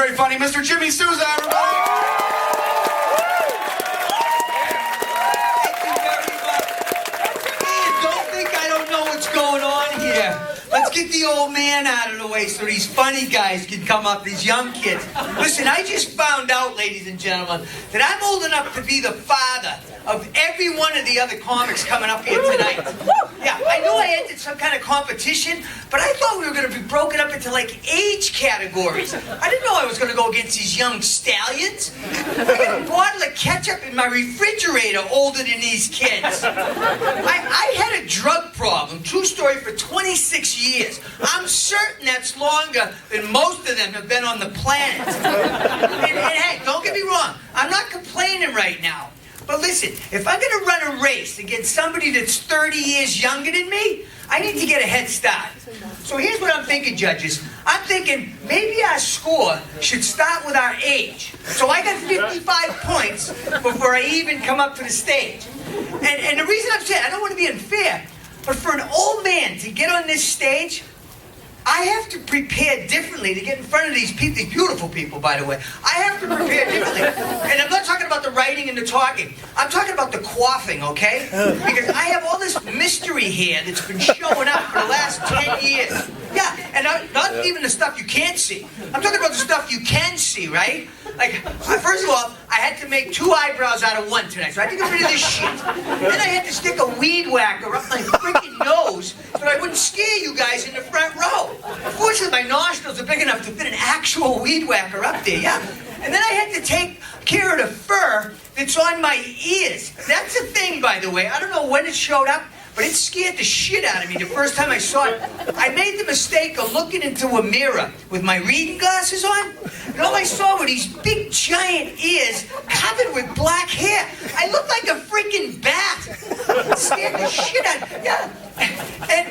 very funny, Mr. Jimmy Souza, everybody! Thank you very much. Hey, don't think I don't know what's going on here. Let's get the old man out of the way so these funny guys can come up, these young kids. Listen, I just found out, ladies and gentlemen, that I'm old enough to be the father of every one of the other comics coming up here tonight. Yeah, I know I entered some kind of competition, but I thought we were going to be broken up into, like, age categories. I didn't know I was going to go against these young stallions. I got a bottle of ketchup in my refrigerator older than these kids. I had a drug problem, true story, for 26 years. I'm certain that's longer than most of them have been on the planet. And hey, don't get me wrong, I'm not complaining right now. But listen, if I'm going to run a race against somebody that's 30 years younger than me, I need to get a head start. So here's what I'm thinking, judges. I'm thinking maybe our score should start with our age. So I got 55 points before I even come up to the stage. And the reason I'm saying, I don't want to be unfair, but for an old man to get on this stage, I have to prepare differently to get in front of these people, these beautiful people, by the way. I have to prepare differently. And I'm not talking about the writing and the talking. I'm talking about the quaffing, okay? Because I have all this mystery hair that's been showing up for the last 10 years. Yeah, and not even the stuff you can't see. I'm talking about the stuff you can see, right? Like, first of all, I had to make 2 eyebrows out of 1 tonight, so I had to get rid of this shit. Then I had to stick a weed whacker up my freaking nose so I wouldn't scare you guys in the front row. Fortunately, my nostrils are big enough to fit an actual weed whacker up there, yeah. And then I had to take care of the fur that's on my ears. That's a thing, by the way. I don't know when it showed up, but it scared the shit out of me the first time I saw it. I made the mistake of looking into a mirror with my reading glasses on, and all I saw were these big giant ears covered with black hair. I looked like a freaking bat. It scared the shit out of me. Yeah. And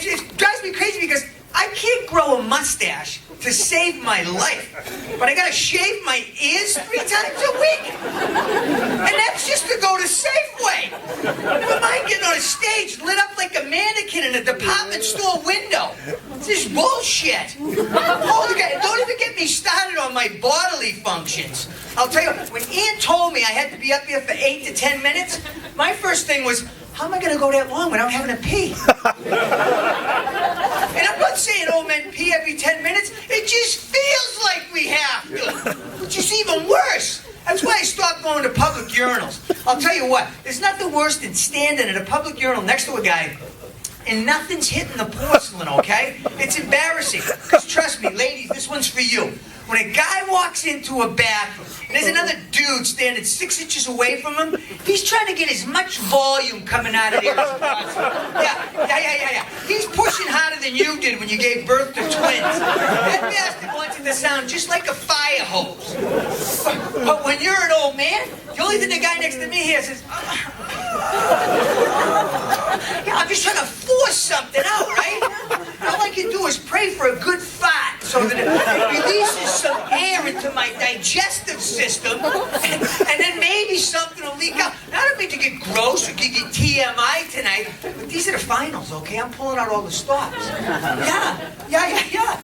it drives me crazy because I can't grow a mustache to save my life, but I gotta shave my ears 3 times a week, and that's just to go to Safeway. Never mind getting on a stage lit up like a mannequin in a department store window. It's just bullshit. Don't even get me started on my bodily functions. I'll tell you, when Ian told me I had to be up here for 8 to 10 minutes, my first thing was, how am I going to go that long without having to pee? And I'm not saying old men pee every 10 minutes. It just feels like we have to. Which is even worse. That's why I stopped going to public urinals. I'll tell you what, there's nothing worse than standing at a public urinal next to a guy and nothing's hitting the porcelain, okay? It's embarrassing. Because trust me, ladies, this one's for you. When a guy walks into a bathroom and there's another dude standing 6 inches away from him, he's trying to get as much volume coming out of there as possible. Yeah. He's pushing harder than you did when you gave birth to twins. That bastard wants it to sound just like a fire hose. But when you're an old man, the only thing the guy next to me hears is, yeah, I'm just trying to force something out, right? All I can do is pray for a good fart so that it releases some air into my digestive system, and then maybe something will leak out. Now, I don't mean to get gross or give you TMI tonight, but these are the finals, okay? I'm pulling out all the stops. Yeah.